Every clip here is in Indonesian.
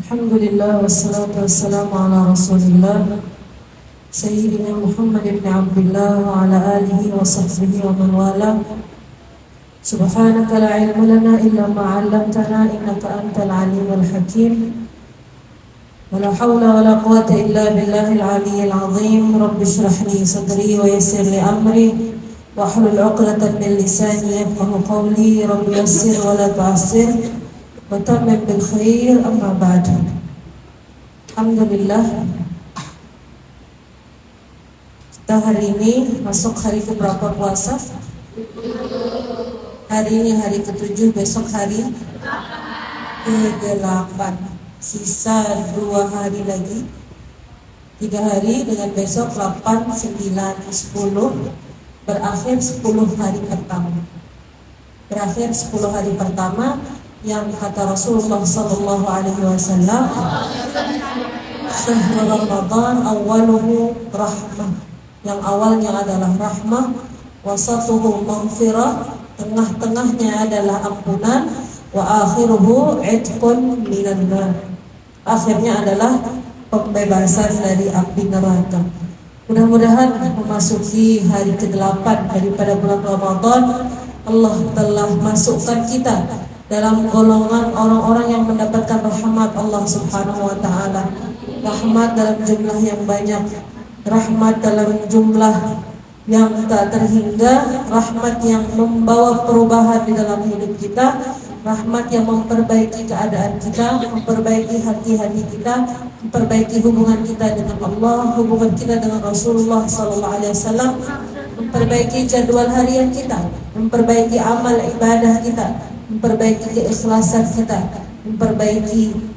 Alhamdulillah wassalatu wassalamu ala rasulillah Sayyidina Muhammad ibn Abdullah wa ala alihi wa sahbihi wa man wala. Subhanaka la ilma lana illa ma 'allamtana innaka antal alimul hakim. Wa la hawla wa la quwwata illa billahil aliyyil azim. Rabbi shrah li sadri wa yassir li amri wa hlul 'uqdatam min lisani yafqahu qawli. Rabbi yassir wa la tu'assir wa tammim bil khair, amma ba'd. Alhamdulillah, kita hari ini masuk hari keberapa puasa? Hari ini hari ke-7, besok hari ke-8. Sisa 2 hari lagi, 3 hari dengan besok 8, 9, 10. Berakhir 10 hari pertama. Berakhir 10 hari pertama yang kata Rasulullah sallallahu alaihi wasallam, syahrul Ramadan awwaluhu rahmah. Yang awalnya adalah rahmah, wasatuhu maghfirah, tengah-tengahnya adalah ampunan, wa akhiruhu itqun minan nar. Akhirnya adalah pembebasan dari api neraka. Mudah-mudahan memasuki hari ke-8 daripada bulan Ramadan, Allah telah masukkan kita dalam golongan orang-orang yang mendapatkan rahmat Allah Subhanahu wa taala. Rahmat dalam jumlah yang banyak, rahmat dalam jumlah yang tak terhingga, rahmat yang membawa perubahan di dalam hidup kita, rahmat yang memperbaiki keadaan kita, memperbaiki hati-hati kita, memperbaiki hubungan kita dengan Allah, hubungan kita dengan Rasulullah sallallahu alaihi wasallam, memperbaiki jadwal harian kita, memperbaiki amal ibadah kita, memperbaiki keikhlasan kita, memperbaiki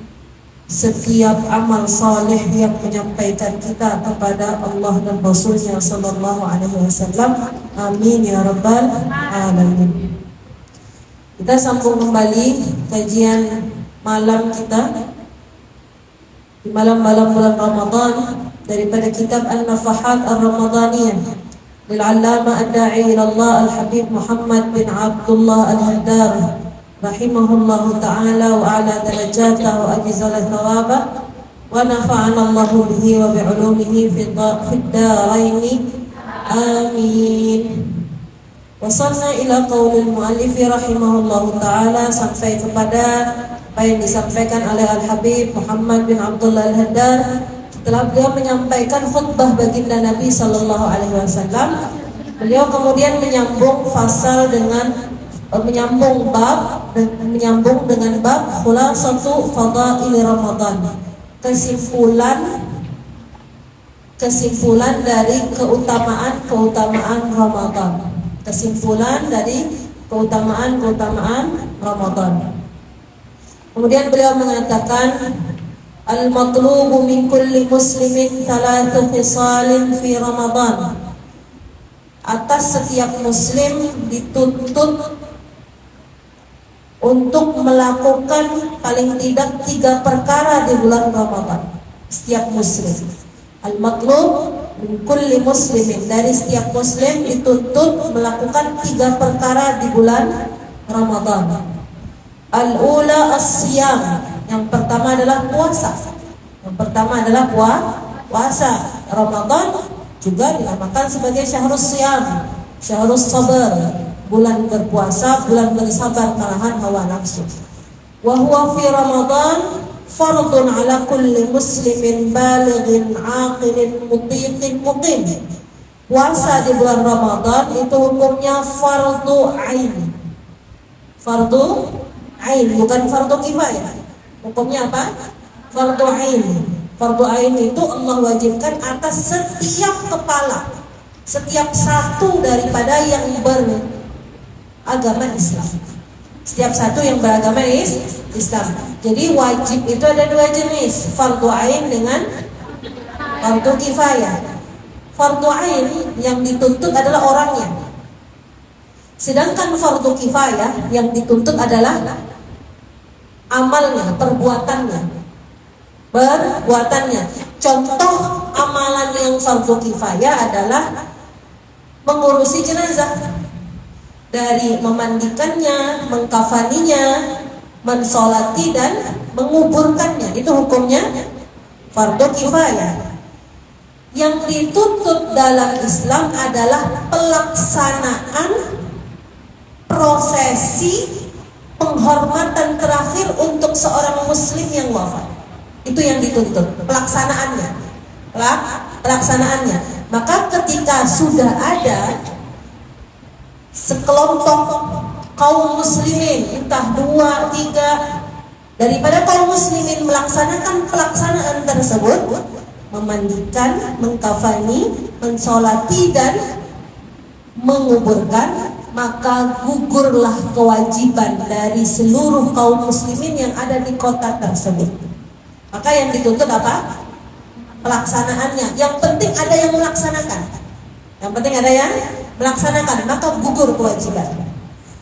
setiap amal saleh yang menyampaikan kita kepada Allah dan Rasulnya sallallahu alaihi wasallam. Amin ya rabbal alamin. Kita sambung kembali kajian malam kita di malam-malam bulan Ramadan daripada kitab An-Nafahat Ar-Ramadaniyah lil 'Allamah ad-da'i ila Allah Al-Habib Muhammad bin Abdullah Al-Haddad rahimahullahu ta'ala wa ala darajatah wa ajzala thawabah wa nafa'ana Allahu bihi wa bi'ulumihi fid daraini amin. Wasalna ila qaulil muallifi rahimahullahu ta'ala, sampai kepada apa yang disampaikan oleh Al-Habib Muhammad bin Abdullah Al-Haddad setelah beliau menyampaikan khutbah baginda Nabi sallallahu alaihi wasallam. Beliau kemudian menyambung fasal dengan menyambung dengan bab khulasatu fadail Ramadan, kesimpulan dari keutamaan Ramadan, kesimpulan dari keutamaan Ramadan. Kemudian beliau mengatakan, al-matlubu min kulli muslimin thalathu khisalin fi Ramadan. Atas setiap muslim dituntut untuk melakukan paling tidak 3 perkara di bulan Ramadan. Setiap muslim, al-matlub min kulli muslimin, dari setiap muslim dituntut melakukan 3 perkara di bulan Ramadan. Al-ula as-siyam, yang pertama adalah puasa. Puasa. Ramadan juga dinamakan sebagai syahrus siyam, syahrus sabar, bulan berpuasa, bulan bersabar menahan hawa nafsu. Wa huwa fi Ramadan fardun ala kulli muslimin balighin aqilin mutiqin muqim. Puasa di bulan Ramadan itu hukumnya fardu ain. Fardu ain, bukan fardu kifayah. Hukumnya apa? Fardu ain. Fardu ain itu Allah wajibkan atas setiap kepala, setiap satu daripada yang beragama Islam. Setiap satu yang beragama Islam. Jadi wajib itu ada 2 jenis, fardu ain dengan fardu kifayah. Fardu ain yang dituntut adalah orangnya. Sedangkan fardu kifayah yang dituntut adalah amalnya, perbuatannya. Contoh amalan yang fardu kifayah adalah mengurusi jenazah, dari memandikannya, mengkafaninya, mensolati dan menguburkannya, itu hukumnya fardu kifayah. Yang dituntut dalam Islam adalah pelaksanaan prosesi penghormatan terakhir untuk seorang muslim yang wafat. Itu yang dituntut, pelaksanaannya. Pelaksanaannya. Maka ketika sudah ada sekelompok kaum muslimin, entah 2, 3 daripada kaum muslimin melaksanakan pelaksanaan tersebut, memandikan, mengkafani, mensolati dan menguburkan, maka gugurlah kewajiban dari seluruh kaum muslimin yang ada di kota tersebut. Maka yang dituntut apa? Pelaksanaannya. Yang penting ada yang melaksanakan. Yang penting ada yang melaksanakan, maka gugur kewajiban.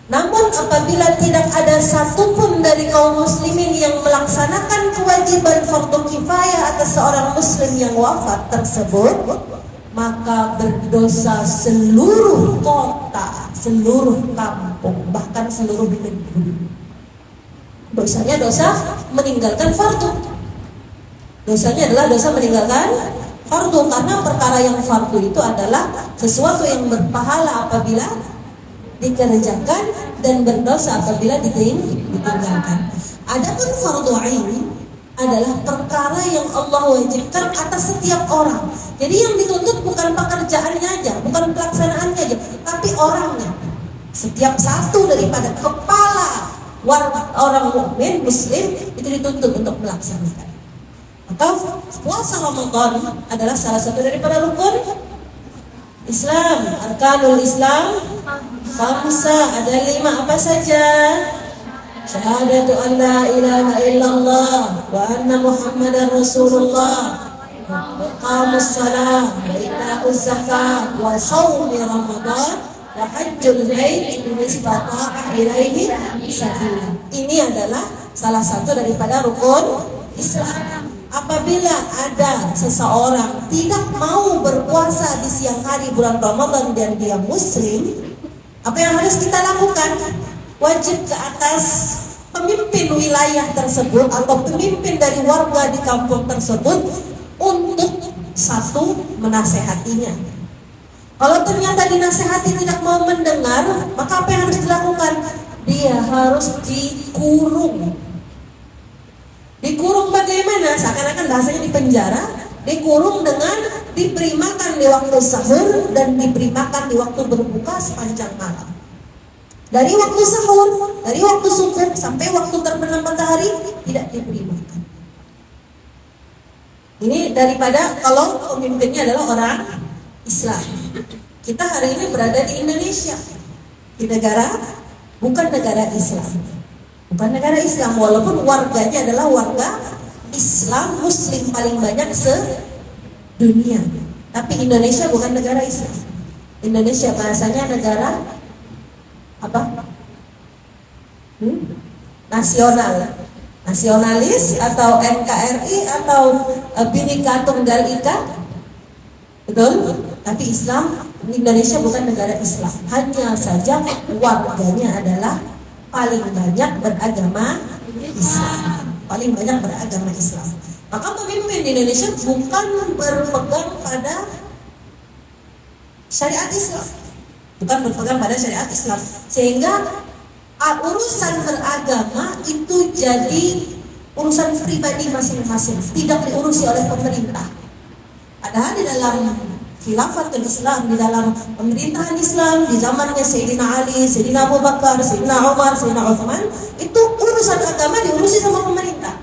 Namun apabila tidak ada satupun dari kaum muslimin yang melaksanakan kewajiban fardu kifayah atas seorang muslim yang wafat tersebut, maka berdosa seluruh kota, seluruh kampung, bahkan seluruh negeri. Dosanya dosa meninggalkan fardu. Dosanya adalah dosa meninggalkan fardu, karena perkara yang fardu itu adalah sesuatu yang berpahala apabila dikerjakan dan berdosa apabila ditinggalkan. Adapun fardu ain adalah perkara yang Allah wajibkan atas setiap orang. Jadi yang dituntut bukan pekerjaannya aja, bukan pelaksanaannya aja, tapi orangnya. Setiap satu daripada kepala orang mukmin muslim itu dituntut untuk melaksanakan. Maka puasa Ramadan adalah salah satu daripada rukun Islam. Arkanul Islam khamsa, ada 5 apa saja? Syahadatu an la ilaha illallah wa anna Muhammadar Rasulullah, wa iqamus salah, wa ita'uz zakah, wa shaumi Ramadan, wa hajjul bait in istata'a ilaihi sabila. Ini adalah salah satu daripada rukun Islam. Apabila ada seseorang tidak mau berpuasa di siang hari bulan Ramadan dan dia muslim, apa yang harus kita lakukan? Wajib ke atas pemimpin wilayah tersebut atau pemimpin dari warga di kampung tersebut untuk satu, menasehatinya. Kalau ternyata dinasehati tidak mau mendengar, maka apa yang harus dilakukan? Dia harus dikurung. Dikurung bagaimana? Seakan-akan bahasanya di penjara. Dikurung dengan diberi makan di waktu sahur dan diberi makan di waktu berbuka sepanjang malam. Dari waktu sahur, dari waktu subuh sampai waktu terbenam matahari tidak diberi makan. Ini daripada kalau pemimpinnya adalah orang Islam. Kita hari ini berada di Indonesia, di negara bukan negara Islam. Bukan negara Islam, walaupun warganya adalah warga Islam, Muslim paling banyak sedunia. Tapi Indonesia bukan negara Islam. Indonesia bahasanya negara apa? Nasional, nasionalis atau NKRI atau Bhinneka Tunggal Ika, betul? Tapi Islam, Indonesia bukan negara Islam. Hanya saja warganya adalah paling banyak beragama Islam, paling banyak beragama Islam. Maka pemimpin di Indonesia bukan berpegang pada syariat Islam, bukan berpegang pada syariat Islam, sehingga urusan beragama itu jadi urusan pribadi masing-masing, tidak diurusi oleh pemerintah. Padahal di dalam khilafatul Islam, di dalam pemerintahan Islam di zamannya Sayyidina Ali, Sayyidina Abu Bakar, Sayyidina Umar, Sayyidina Uthman, itu urusan agama diurusi sama pemerintah.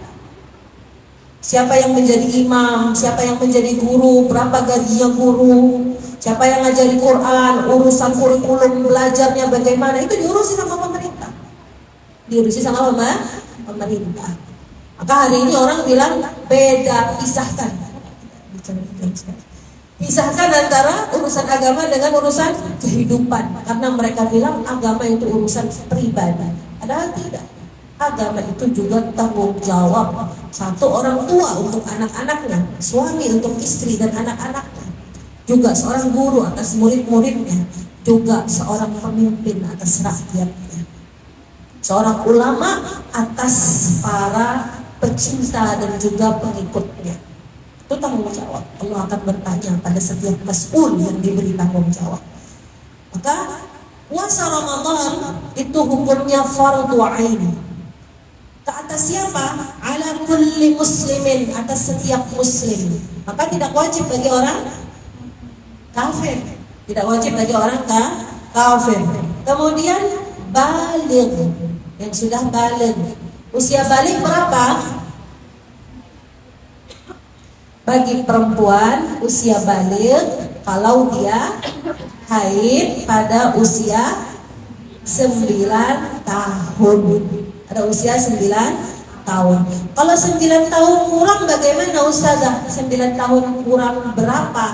Siapa yang menjadi imam, siapa yang menjadi guru, berapa gajinya guru, siapa yang ngajari Quran, urusan kurikulum belajarnya bagaimana, itu diurusi sama pemerintah. Diurusi sama pemerintah. Maka hari ini orang bilang beda, pisahkan. Pisahkan antara urusan agama dengan urusan kehidupan, karena mereka bilang agama itu urusan pribadi. Padahal tidak. Agama itu juga tanggung jawab satu orang tua untuk anak-anaknya, suami untuk istri dan anak-anaknya, juga seorang guru atas murid-muridnya, juga seorang pemimpin atas rakyatnya, seorang ulama atas para pecinta dan juga pengikutnya. Itu tanggung jawab. Allah akan bertanya pada setiap mas'ul yang diberi tanggung jawab. Maka puasa Ramadan itu hukumnya fardu ain. Ke atas siapa? Ala kulli muslimin, atas setiap muslim. Maka tidak wajib bagi orang kafir. Tidak wajib bagi orang kafir. Kemudian baligh, yang sudah baligh. Usia baligh berapa? Bagi perempuan usia baligh kalau dia haid pada usia 9 tahun. Ada usia 9 tahun. Kalau 9 tahun kurang bagaimana Ustazah? 9 tahun kurang berapa?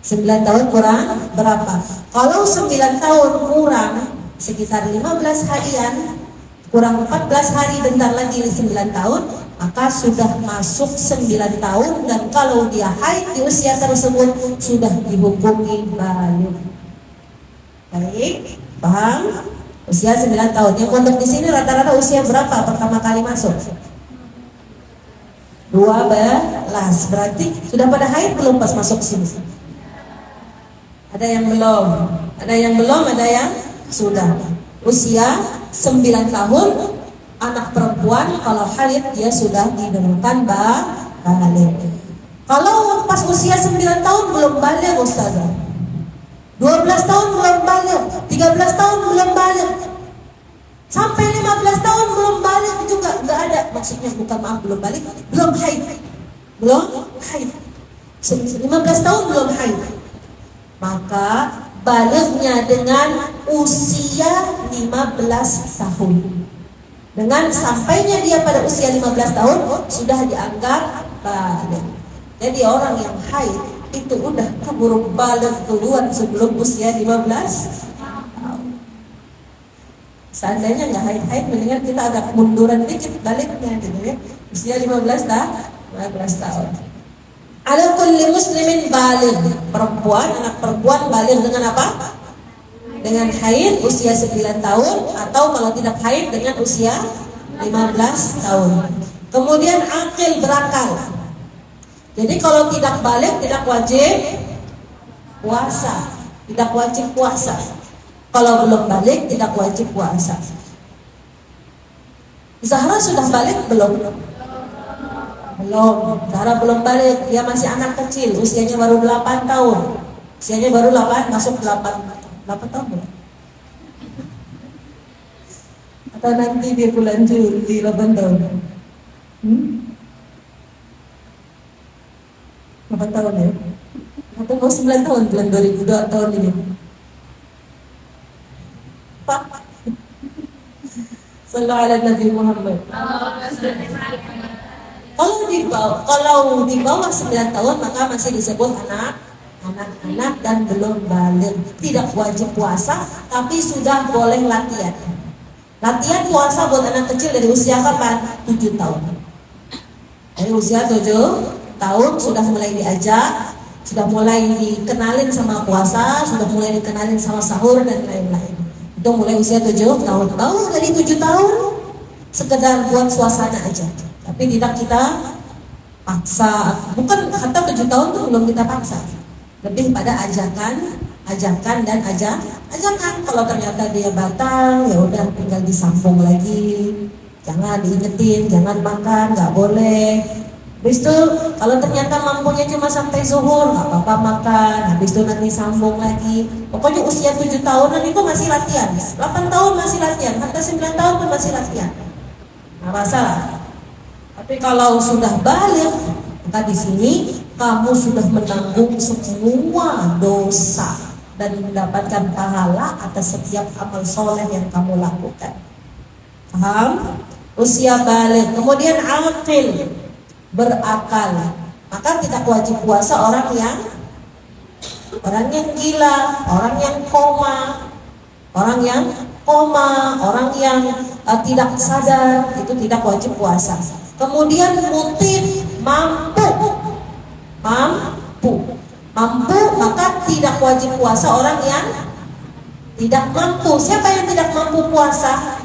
9 tahun kurang berapa? Kalau 9 tahun kurang sekitar 15 harian, kurang 14 hari, bentar lagi 9 tahun, maka sudah masuk 9 tahun. Dan kalau dia haid di usia tersebut sudah dihukumi baligh. Baik, paham? Usia 9 tahun. Yang pondok di sini rata-rata usia berapa pertama kali masuk? 12. Berarti sudah pada haid belum pas masuk sini? Ada yang belum, ada yang belum, ada yang sudah. Usia 9 tahun anak perempuan kalau haid dia sudah dinamakan baligh. Kalau pas usia 9 tahun belum baligh Ustazah, 12 tahun belum baligh, 13 tahun belum baligh, sampai 15 tahun belum baligh juga nggak ada. Maksudnya bukan maaf belum baligh, belum haid, belum haid. 15 tahun belum haid, maka balighnya dengan usia 15 tahun. Dengan sampainya dia pada usia 15 tahun sudah dianggap baligh. Jadi orang yang haid itu udah keburu baligh keluar sebelum usia 15 tahun. Seandainya nggak haid-haid, mendingan kita agak munduran dikit baliknya gitu ya. Usia 15 tahun. Ala kulli muslimin baligh. Perempuan, anak perempuan baligh dengan apa? Dengan haid usia 9 tahun, atau kalau tidak haid dengan usia 15 tahun. Kemudian akil, berakal. Jadi kalau tidak baligh tidak wajib puasa, tidak wajib puasa. Kalau belum baligh tidak wajib puasa. Zahra sudah baligh belum? Belum. Zahra belum baligh, dia masih anak kecil, usianya baru 8 tahun. Usianya baru 8, masuk 8 tahun belum? Atau nanti dia bulan Juli 8 tahun? 8 tahun ya? Atau mau 9 tahun bulan 2002 tahun ini? Pak Sallallahu alaihi Nabi Muhammad. Kalau di bawah 9 tahun maka masih disebut anak-anak dan belum baligh. Tidak wajib puasa, tapi sudah boleh latihan. Latihan puasa buat anak kecil dari usia kapan? 7 tahun. Dari usia 7 tahun sudah mulai diajak, sudah mulai dikenalin sama puasa, sudah mulai dikenalin sama sahur dan lain-lain. Itu mulai usia 7 tahun. Tahu dari 7 tahun sekedar buat suasana aja, tapi tidak kita paksa. Bukan kata 7 tahun tuh belum kita paksa, lebih pada ajakan dan ajakan. Kalau ternyata dia batal, ya udah tinggal disambung lagi. Jangan diingetin, jangan makan, nggak boleh. Habis itu kalau ternyata mampunya cuma sampai zuhur, nggak apa-apa makan. Habis itu nanti sambung lagi. Pokoknya usia 7 tahunan itu masih latihan. 8 tahun masih latihan, hatta 9 tahun pun masih latihan. Nggak masalah. Tapi kalau sudah baligh, maka di sini kamu sudah menanggung semua dosa dan mendapatkan pahala atas setiap amal soleh yang kamu lakukan. Paham? Usia baligh. Kemudian aqil, berakal. Maka tidak wajib puasa orang yang gila, orang yang koma, orang yang tidak sadar, itu tidak wajib puasa. Kemudian mutin, mampu, maka tidak wajib puasa orang yang tidak mampu. Siapa yang tidak mampu puasa?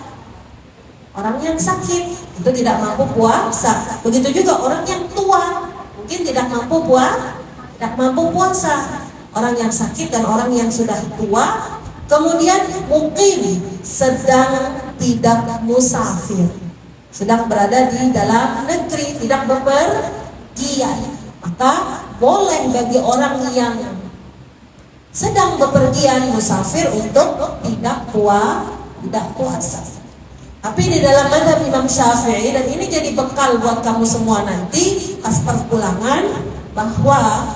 Orang yang sakit. itu tidak mampu puasa. Begitu juga orang yang tua, mungkin tidak mampu puasa. Orang yang sakit dan orang yang sudah tua, kemudian mungkin sedang tidak musafir, sedang berada di dalam negeri, tidak bepergian, maka boleh bagi orang yang sedang bepergian musafir untuk tidak puasa. Tapi di dalam mazhab Imam Syafi'i, dan ini jadi bekal buat kamu semua nanti pas perpulangan, bahwa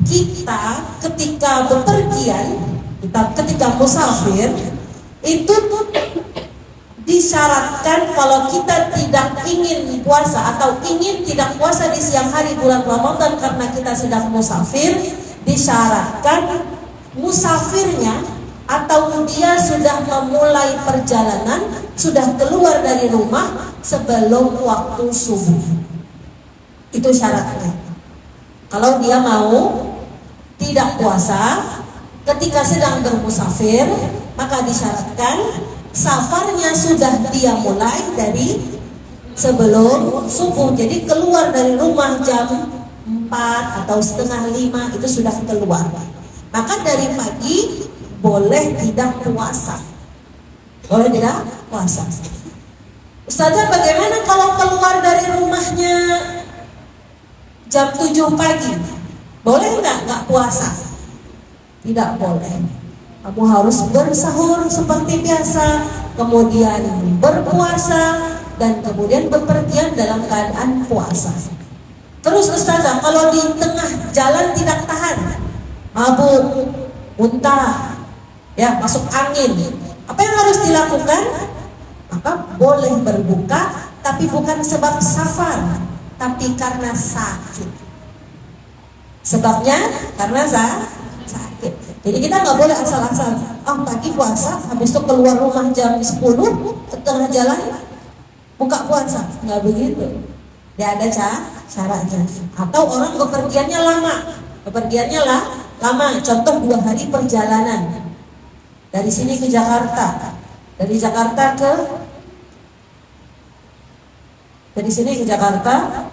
kita ketika bepergian, ketika musafir itu disyaratkan kalau kita tidak ingin puasa atau ingin tidak puasa di siang hari bulan Ramadan karena kita sedang musafir, disyaratkan musafirnya atau dia sudah memulai perjalanan, sudah keluar dari rumah sebelum waktu subuh. Itu syaratnya. Kalau dia mau tidak puasa ketika sedang bermusafir, maka disyaratkan safarnya sudah dia mulai dari sebelum subuh. Jadi keluar dari rumah jam 4 atau setengah 5 itu sudah keluar. Maka dari pagi boleh tidak puasa. Boleh tidak puasa. Ustazah, bagaimana kalau keluar dari rumahnya jam 7 pagi? Boleh nggak puasa? Tidak boleh. Kamu harus bersahur seperti biasa, kemudian berpuasa, dan kemudian bepergian dalam keadaan puasa. Terus Ustazah, kalau di tengah jalan tidak tahan, mabuk, muntah, ya masuk angin, apa yang harus dilakukan? Maka boleh berbuka, tapi bukan sebab safar, tapi karena sakit. Sebabnya karena sakit. Jadi kita nggak boleh asal-asal pagi puasa, habis itu keluar rumah jam 10, tengah jalan buka puasa. Nggak begitu. Dia ada syaratnya. Atau orang bepergiannya lama. Contoh 2 hari perjalanan dari sini ke Jakarta, dari sini ke Jakarta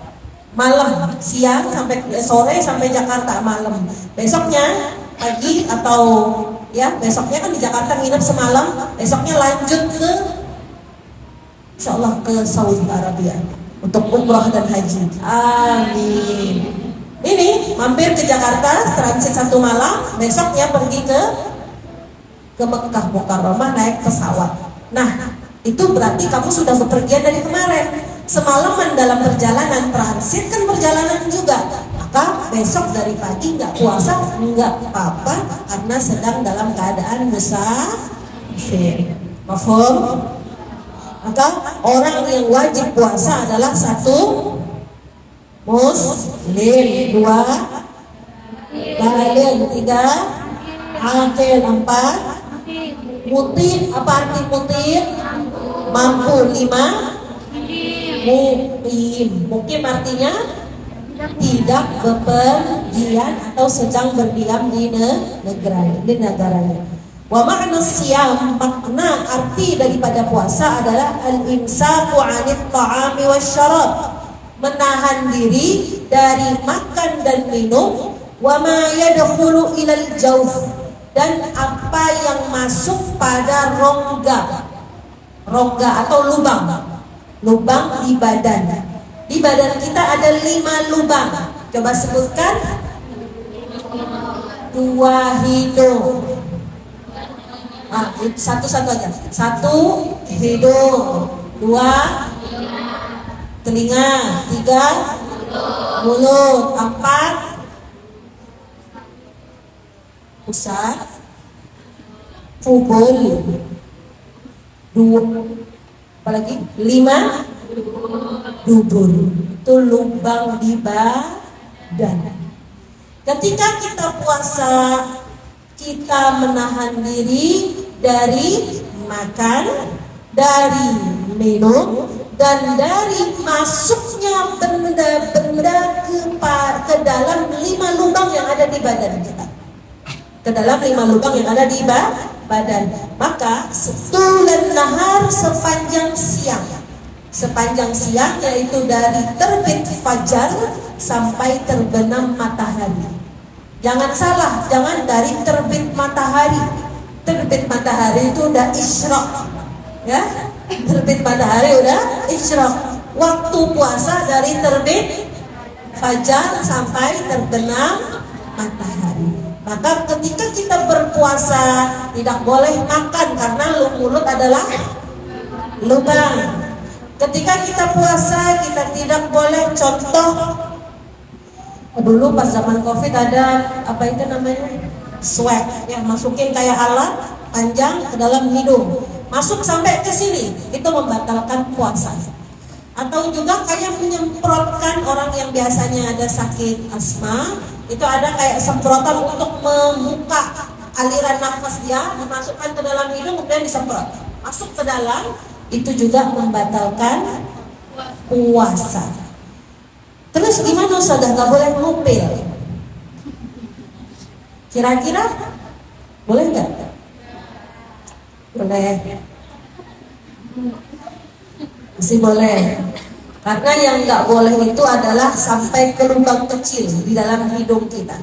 malam, siang sampai sore sampai Jakarta malam. Besoknya pagi atau besoknya kan di Jakarta nginep semalam, besoknya lanjut ke insyaallah ke Saudi Arabia untuk umrah dan haji. Amin. Ini mampir ke Jakarta, transit 1 malam, besoknya pergi ke Mekah Mukarramah naik pesawat. Nah, itu berarti kamu sudah bepergian dari kemarin. Semalaman dalam perjalanan, transit kan perjalanan juga. Maka besok dari pagi nggak puasa nggak apa-apa karena sedang dalam keadaan musafir. Mafhum? Maka orang yang wajib puasa adalah 1 muslim, 2 baligh, 3 akil, 4 mutin. Apa arti mutin? Mampu. 5 mukim artinya tidak bepergian atau sedang berdiam di negaranya. Wa ma'na siyam, makna arti daripada puasa adalah al-imsaku 'anit ta'ami wasyarab, menahan diri dari makan dan minum, wa ma yadkhulu ilal jawf, dan apa yang masuk pada rongga atau lubang di badan. Di badan kita ada 5 lubang. Coba sebutkan. 2 hidung. Satu-satu aja. 1 hidung, 2 telinga, 3 mulut, 4 pusat fubul, 2 apalagi 5 dubur. Itu lubang di badan. Ketika kita puasa, kita menahan diri dari makan, dari minum, dan dari masuknya benda-benda ke dalam 5 lubang yang ada di badan kita. Ke dalam 5 lubang yang ada di badan. Maka setulan nahar, sepanjang siang sepanjang siang, yaitu dari terbit fajar sampai terbenam matahari. Jangan salah, jangan dari terbit matahari. Terbit matahari itu udah isyraq, ya. Terbit matahari udah isyraq. Waktu puasa dari terbit fajar sampai terbenam matahari. Maka ketika kita berpuasa tidak boleh makan karena mulut adalah lubang. Ketika kita puasa kita tidak boleh, contoh dulu pas zaman Covid ada apa itu namanya, swab, yang masukin kayak alat panjang ke dalam hidung, masuk sampai ke sini, itu membatalkan puasa. Atau juga kayak menyemprotkan, orang yang biasanya ada sakit asma, itu ada kayak semprotan untuk membuka aliran nafas dia, dimasukkan ke dalam hidung kemudian disemprot masuk ke dalam, itu juga membatalkan puasa. Terus gimana Ustazah, nggak boleh ngupil? Kira-kira boleh nggak? Boleh. Masih boleh. Karena yang nggak boleh itu adalah sampai ke lubang kecil di dalam hidung kita.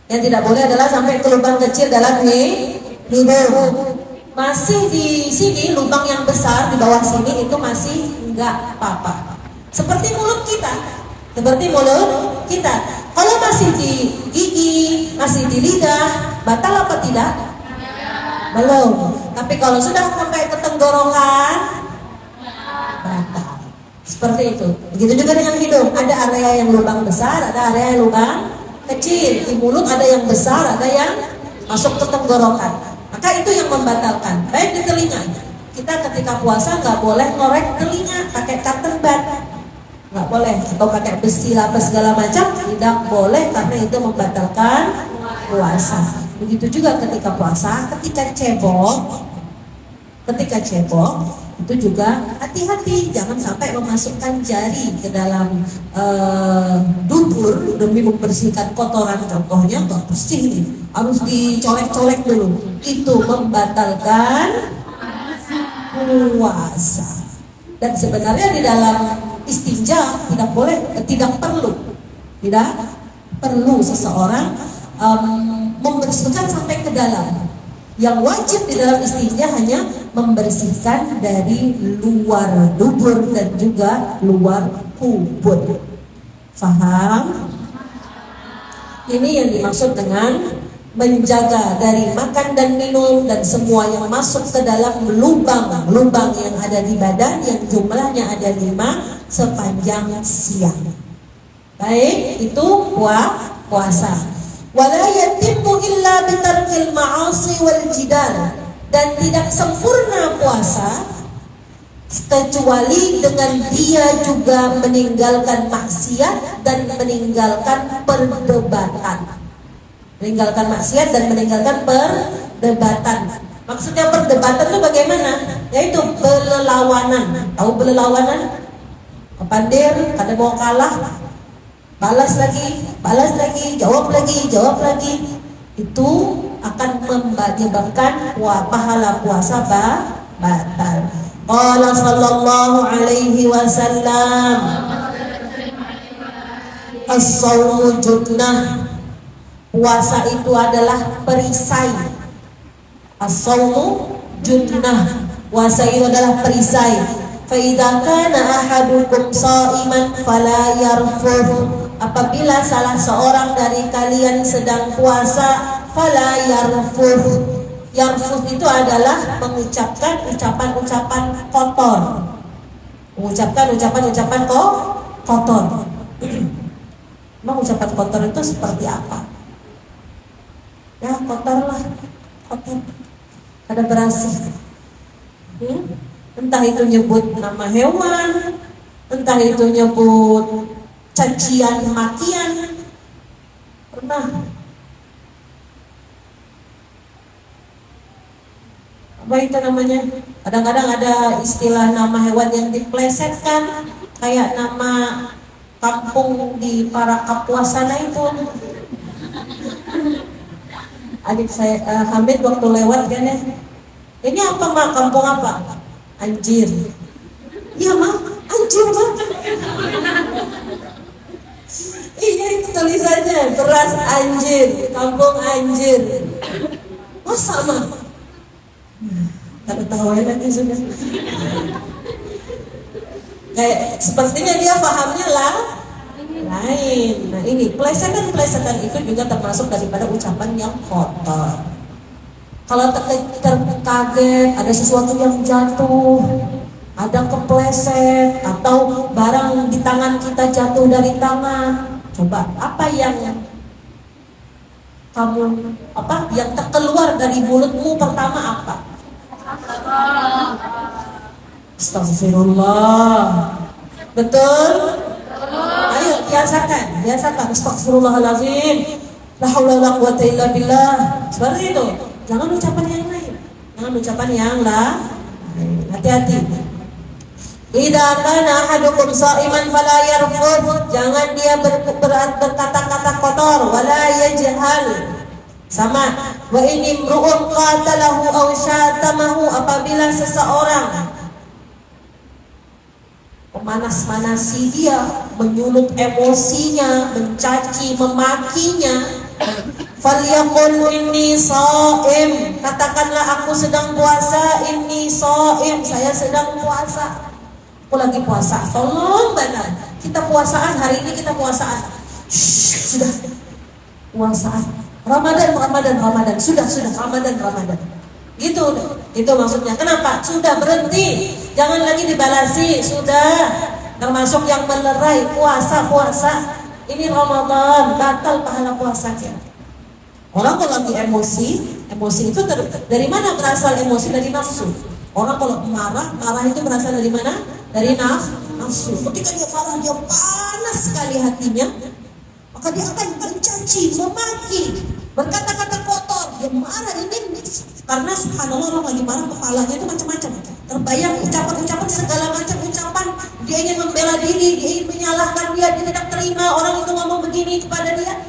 Yang tidak boleh adalah sampai ke lubang kecil dalam hidung. Masih di sini lubang yang besar di bawah sini itu masih nggak apa-apa. Seperti mulut kita, Kalau masih di gigi, masih di lidah, batal apa tidak? Belum. Tapi kalau sudah sampai ke tenggorokan, batal. Seperti itu. Begitu juga dengan hidung. Ada area yang lubang besar, ada area yang lubang kecil. Di mulut ada yang besar, ada yang masuk ke tenggorokan. Maka itu yang membatalkan. Baik di telinga. Kita ketika puasa nggak boleh ngorek telinga pakai cotton bud, nggak boleh. Atau pakai besi lapa segala macam, tidak boleh, karena itu membatalkan puasa. Begitu juga ketika puasa, ketika cebok itu juga hati-hati, jangan sampai memasukkan jari ke dalam dubur demi membersihkan kotoran. Contohnya nggak bersih nih, harus dicolek-colek dulu, itu membatalkan puasa. Dan sebenarnya di dalam istinja tidak perlu seseorang membersihkan sampai ke dalam. Yang wajib di dalam istinja hanya membersihkan dari luar dubur dan juga luar kubur. Faham? Ini yang dimaksud dengan menjaga dari makan dan minum dan semua yang masuk ke dalam lubang yang ada di badan, yang jumlahnya ada 5 sepanjang siang. Baik, itu puasa. Wala yatimmu illa bitarkil ma'asi wal jidal, dan tidak sempurna puasa kecuali dengan dia juga meninggalkan maksiat dan meninggalkan perdebatan. Meninggalkan maksiat dan meninggalkan perdebatan. Maksudnya perdebatan itu bagaimana? Yaitu belelawanan. Tahu belelawanan? Kepandir, kada mau kalah, balas lagi, jawab lagi. Itu akan menyebabkan pahala puasa batal. Qala sallallahu alaihi wasallam, as-shaumu junnah. Puasa itu adalah perisai. As-shaumu junnah. Puasa itu adalah perisai. Fa idza kana ahadukum sha'iman fala yarfuth. Apabila salah seorang dari kalian sedang puasa, fala yarfuth. Yarfuth itu adalah mengucapkan ucapan-ucapan kotor. Mengucapkan ucapan-ucapan kotor. Emang ucapan kotor itu seperti apa? Ya kotor lah, kotor. Ada berasih. Entah itu nyebut nama hewan, entah itu nyebut cacian makian. Pernah apa itu namanya? Kadang-kadang ada istilah nama hewan yang diplesetkan, kayak nama kampung di para Papua sana itu. Adik saya Hamid waktu lewat kan ya, ini apa mak, kampung apa? Anjir. Iya mak, tulisannya beras anjir, kampung anjir. Oh sama. Kada tahu ya nanti sudah. Kayak sepertinya dia pahamnya lah lain. Nah ini plesetan itu juga termasuk daripada ucapan yang kotor. Kalau terkaget ada sesuatu yang jatuh, ada kepleset atau barang di tangan kita jatuh dari tangan, coba apa yang kamu yang terkeluar dari mulutmu pertama apa? Astagfirullah. Betul? Ayo biasakan astagfirullahalazim. La haula wala quwata illa billah. Seperti itu. Jangan ucapan yang lain. Jangan ucapan yang lain. Hati-hati. Idza kana ahadukum sha'iman fala yarfud. Jangan dia berkata-kata kotor, wala yajhal. Sama. Wa in imru'un qatalahu aw syatamahu, apabila seseorang memanas-manasi dia, menyulut emosinya, mencaci, memakinya, falyaqul inni shaim, katakanlah aku sedang puasa, inni shaim, saya sedang puasa. Aku lagi puasa. Tolong benar. Kita puasaan hari ini, kita puasaan. Sudah. Puasaan. Ramadan. Sudah Ramadan. Gitu. Itu maksudnya. Kenapa? Sudah berhenti. Jangan lagi dibalasi. Sudah. Termasuk yang melerai puasa. Ini Ramadan, batal pahala puasanya. Orang kalau lagi emosi itu dari mana berasal emosi? Dari nafsu. Orang kalau marah itu berasal dari mana? Dari nafsu. Ketika dia marah, dia panas sekali hatinya, maka dia akan mencaci, memaki, berkata-kata kotor. Dia marah ini karena subhanallah orang lagi marah kepalanya itu macam-macam. Terbayang ucapan-ucapan, segala macam ucapan. Dia ingin membela diri, dia ingin menyalahkan dia tidak terima orang itu ngomong begini kepada dia.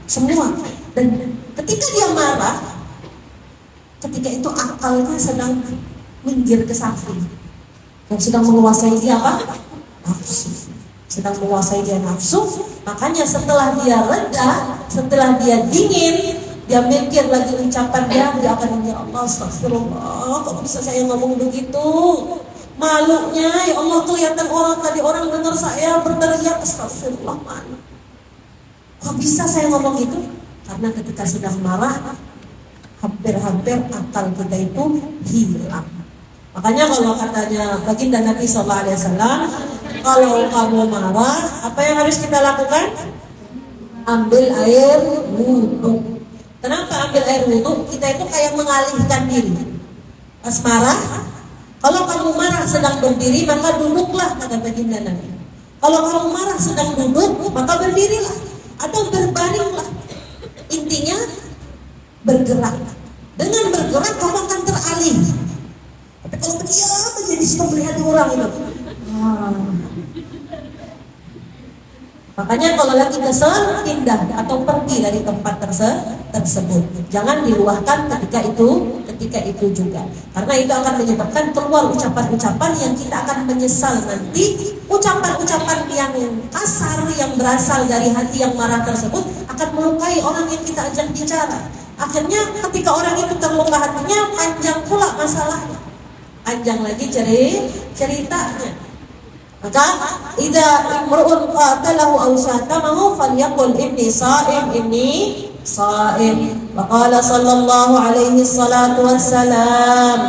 Semua. Dan ketika dia marah, ketika itu akalnya sedang minggir ke samping. Yang sedang menguasai dia apa? Nafsu. Sedang menguasai dia nafsu. Makanya setelah dia reda, setelah dia dingin, dia mikir lagi ucapan dia akan ya Allah, astagfirullah, kok bisa saya ngomong begitu? Malunya, ya Allah, kelihatan orang tadi orang dengar saya berteriak, astagfirullah, malu. Kok bisa saya ngomong gitu? Karena ketika sedang marah, hampir-hampir akal kita itu hilang. Makanya kalau katanya baginda Nabi SAW, kalau kamu marah, apa yang harus kita lakukan? Ambil air wudhu. Kenapa ambil air wudhu? Kita itu kayak mengalihkan diri. Pas marah, kalau kamu marah sedang berdiri, maka duduklah, kata baginda Nabi. Kalau kamu marah sedang duduk, maka berdirilah atau berbaringlah. Intinya bergerak. Dengan bergerak kamu akan teralih. Tapi kalau berdiam menjadi suka melihat orang itu. Makanya kalau lagi kesel, pindah atau pergi dari tempat tersebut. Jangan diluahkan ketika itu juga. Karena itu akan menyebabkan keluar ucapan-ucapan yang kita akan menyesal nanti. Ucapan-ucapan yang kasar, yang berasal dari hati yang marah tersebut akan melukai orang yang kita ajak bicara. Akhirnya ketika orang itu terluka hatinya, panjang pula masalahnya. Panjang lagi ceritanya. Maka idza imru'un qatalahu aw syatamahu falyaqul inni sha'im. Wa qala sallallahu alaihi salatu wassalam,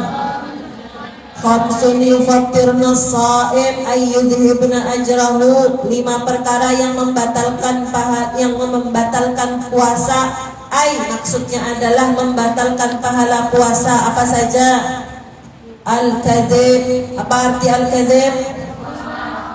khamsun yufattirna as-sha'im ay yudhibna ajrahu. 5 perkara yang membatalkan puasa. Maksudnya adalah membatalkan pahala puasa. Apa saja? Al-kadzib. Apa arti al-kadzib?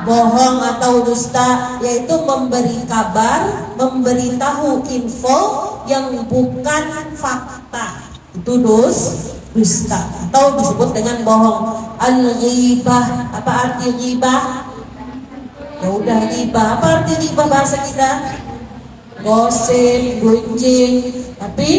Bohong atau dusta, yaitu memberi kabar, memberitahu info yang bukan fakta. Itu dusta atau disebut dengan bohong. Al-ghibah. Apa arti ghibah? Ya udah, ghibah. Apa arti ghibah bahasa kita? Gosip, gunjing. Tapi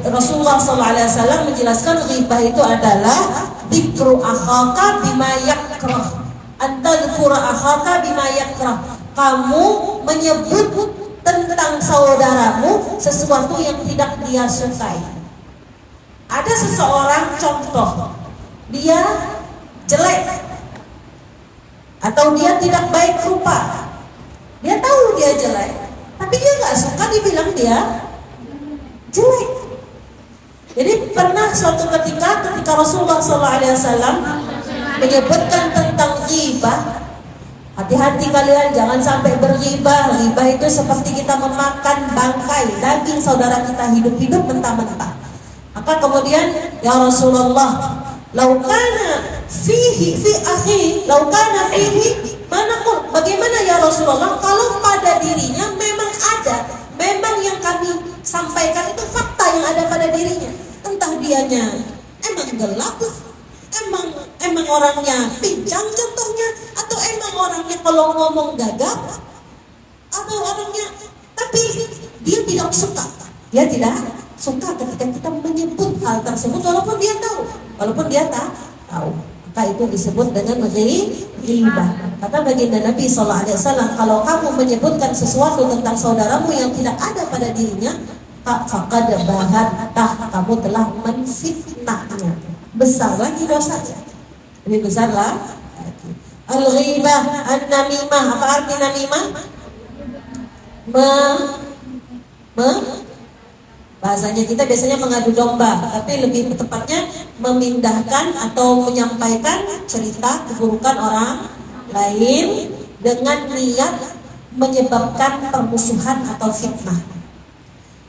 Rasulullah SAW menjelaskan ghibah itu adalah dzikru akhaka bima yakrah. Antadzkura akhaka bima yakrah. Kamu menyebut tentang saudaramu sesuatu yang tidak dia sukai. Ada seseorang contoh, dia jelek atau dia tidak baik rupa. Dia tahu dia jelek, tapi dia nggak suka dibilang dia jelek. Jadi pernah suatu ketika Rasulullah SAW menyebutkan tentang ghibah, hati-hati kalian jangan sampai berghibah. Ghibah itu seperti kita memakan bangkai daging saudara kita hidup-hidup mentah-mentah. Maka kemudian ya Rasulullah, laukana fihi fi akhi, laukana fihi manakul. Bagaimana ya Rasulullah kalau pada dirinya memang ada, memang yang kami sampaikan itu fakta yang ada pada dirinya. Entah dianya emang gelap, emang orangnya pincang contohnya, atau emang orangnya kalau ngomong gagap, atau orangnya tapi dia tidak suka. Dia tidak suka ketika kita menyebut hal tersebut walaupun dia tahu, tahu. Maka itu disebut dengan ghibah. Kata baginda Nabi SAW, kalau kamu menyebutkan sesuatu tentang saudaramu yang tidak ada pada dirinya, faqad bahattah, kamu telah menfitnahnya. Besar lagi dosanya, lebih besar lah. Al-ghibah, an-namimah. Apa arti namimah? Bahasanya kita biasanya mengadu domba, tapi lebih tepatnya memindahkan atau menyampaikan cerita keburukan orang lain dengan niat menyebabkan permusuhan atau fitnah.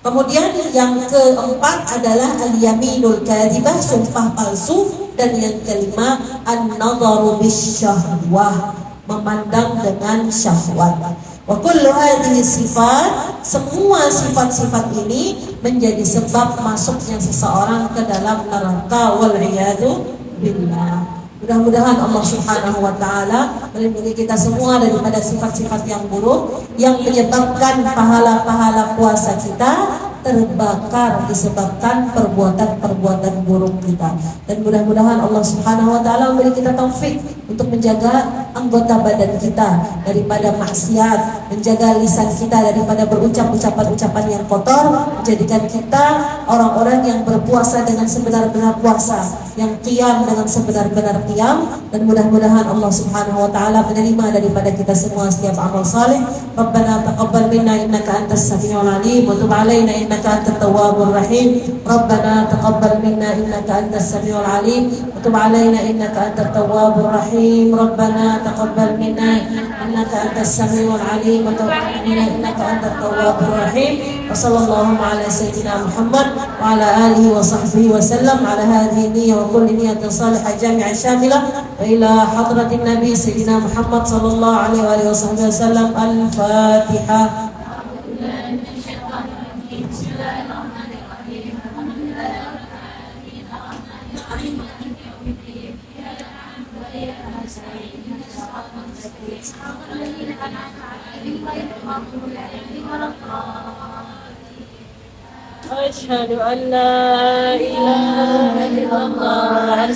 Kemudian yang keempat adalah al-yaminul kadhibah, sumpah palsu. Dan yang kelima an-nadharu bisyahwah, memandang dengan syahwat. Wa kullu hadhihi sifat, semua sifat-sifat ini menjadi sebab masuknya seseorang ke dalam neraka, wal iyadu billah. Mudah-mudahan Allah Subhanahu wa taala melindungi kita semua daripada sifat-sifat yang buruk yang menyebabkan pahala-pahala puasa kita terbakar disebabkan perbuatan-perbuatan buruk kita. Dan mudah-mudahan Allah Subhanahu wa taala memberi kita taufik untuk menjaga anggota badan kita daripada maksiat, menjaga lisan kita daripada berucap ucapan-ucapan yang kotor, menjadikan kita orang-orang yang berpuasa dengan sebenar-benar puasa, yang qiyam dengan sebenar-benar qiyam. Dan mudah-mudahan Allah Subhanahu wa taala menerima daripada kita semua setiap amal saleh. Rabbana taqabbal minna innaka antas samiul alim wa tub alaina innaka antat tawwabur rahim. Rabbana taqabbal minna innaka antas samiul alim wa tub alaina innaka antat tawwabur rahim. Rabbana taqabbal minna innaka antas samiul alim wa tub alaina innaka antat tawwabur rahim. Wa sallallahu ala sayyidina Muhammad wa ala alihi wa sahbihi wa sallam ala hadhihi niyyah wa kulli niyyatin salihah jami'ah syamilah wa ila hadratin nabi sayyidina Muhammad sallallahu alaihi wa sahbihi wasallam. Al-Fatihah. Asyhadu an la ilaha illallah.